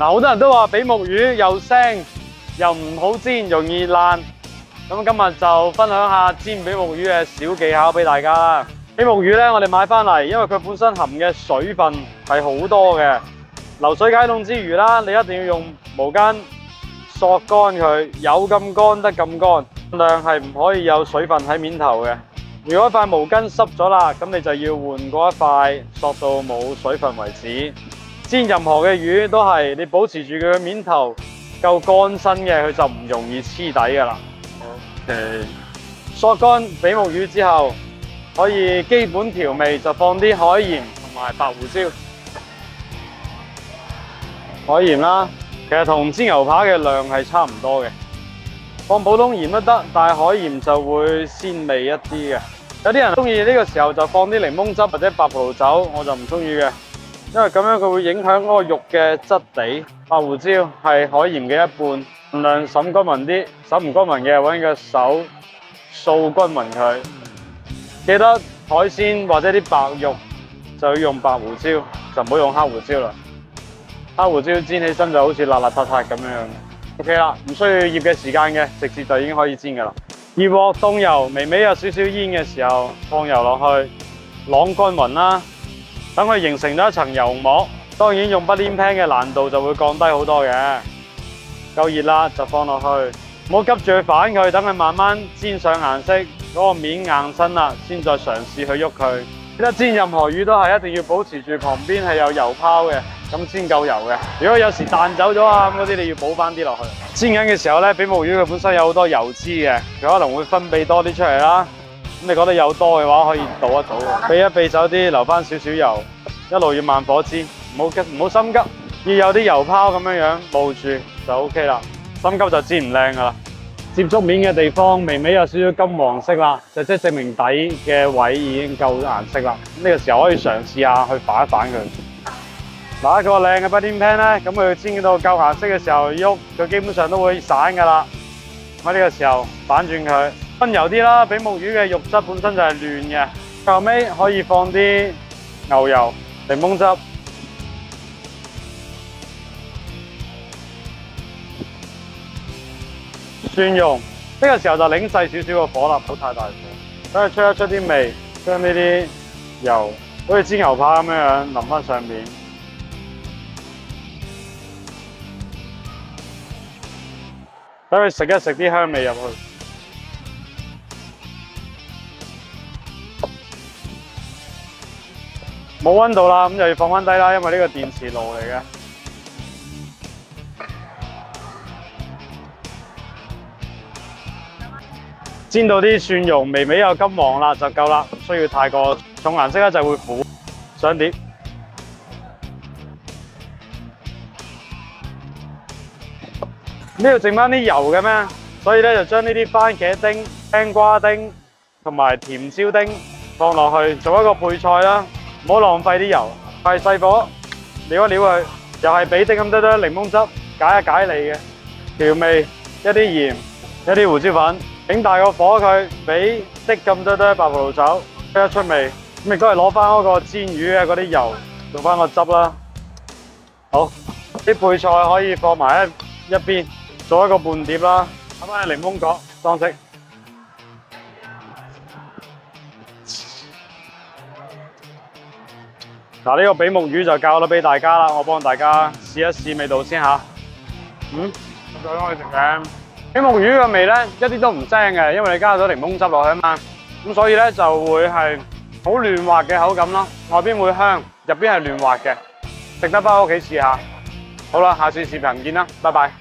嗱，好多人都話比目魚又腥又唔好煎，容易爛。咁今日就分享下煎比目魚嘅小技巧俾大家啦。比目魚咧，我哋買翻嚟，因為佢本身含嘅水分係好多嘅，流水解凍之餘啦，你一定要用毛巾索乾佢，有咁乾得咁乾，量係唔可以有水分喺面頭嘅。如果塊毛巾濕咗啦，咁你就要換過一塊，索到冇水分為止。煎任何嘅魚都係你保持住佢嘅面頭夠乾身嘅，佢就唔容易黐底噶啦。OK， 索乾比目魚之後，可以基本調味就放啲海鹽同埋白胡椒。海鹽啦，其實同煎牛扒嘅量係差唔多嘅。放普通鹽都得，但係海鹽就會鮮味一啲嘅。有啲人中意呢個時候就放啲檸檬汁或者白葡萄酒，我就唔中意嘅，因為咁樣佢會影響嗰個肉嘅質地。白胡椒係海鹽嘅一半，盡量滲均勻啲，滲唔均勻嘅揾個手掃均勻佢。記得海鮮或者啲白肉就要用白胡椒，就唔好用黑胡椒啦。黑胡椒煎起身就好似辣辣塌塌咁樣。OK 啦，唔需要醃嘅時間嘅，直接就已經可以煎噶啦。熱鑊凍油，微微有少少煙嘅時候，放油落去，啷均勻啦，等佢形成咗一層油膜。當然用不粘 pan 嘅難度就會降低好多嘅。夠熱啦，就放落去，唔好急住去反佢，等佢慢慢煎上顏色，嗰個面硬身啦，先再嘗試去喐佢。記得煎任何魚都係一定要保持住旁邊係有油泡嘅，咁先夠油嘅。如果有時彈走咗啊咁嗰啲，你要補翻啲落去。煎緊嘅時候咧，比目魚佢本身有好多油脂嘅，佢可能會分泌多啲出嚟啦。咁你覺得有多嘅話，可以倒一倒，避一避走啲，留翻少少油。一路要慢火煎，唔好心急，要有啲油泡咁樣冒住就 OK 啦。心急就煎唔靚噶啦。接觸面嘅地方微微有少少金黃色啦，就即係證明底嘅位已經夠顏色啦。呢個時候可以嘗試下去反一反佢。嗱，一個靚嘅不粘 pan 咧，咁佢煎到夠顏色嘅時候喐，佢基本上都會散噶啦。咁呢個時候反轉佢，溫柔啲啦。比目魚嘅肉質本身就係嫩嘅，後尾可以放啲牛油、檸檬汁。蒜蓉，呢個時候就擰細少少個火啦，唔好太大火，等佢出一出啲味，將呢啲油好似煎牛扒咁樣淋翻上面，等佢食一食啲香味入去。冇溫度啦，咁就要放翻低啦，因為呢個電磁爐嚟嘅。煎到啲蒜蓉微微有金黃啦就夠啦，唔需要太過重顏色咧就會苦。上碟，呢度剩翻啲油嘅咩？所以咧就將呢啲番茄丁、青瓜丁同埋甜椒丁放落去做一個配菜啦，唔好浪費啲油。係細火撩一撩佢，又係俾啲咁多檸檬汁解一解膩嘅調味，一啲鹽，一啲胡椒粉。整大個火佢，俾啲咁多白葡萄酒，出一出味。咁亦都係攞翻嗰個煎魚嘅嗰啲油，做翻個汁啦。好，啲配菜可以放埋一邊，做一個伴碟啦。咁啊，檸檬角裝飾。嗱，呢個比目魚就教咗俾大家啦，我幫大家試一試味道先吓。咁再可以食嘅。比目魚嘅味咧一啲都唔腥嘅，因為你加咗檸檬汁落去啊嘛，咁所以咧就會係好嫩滑嘅口感咯，外邊會香，入邊係嫩滑嘅，食得翻屋企試下。好啦，下次視頻見啦，拜拜。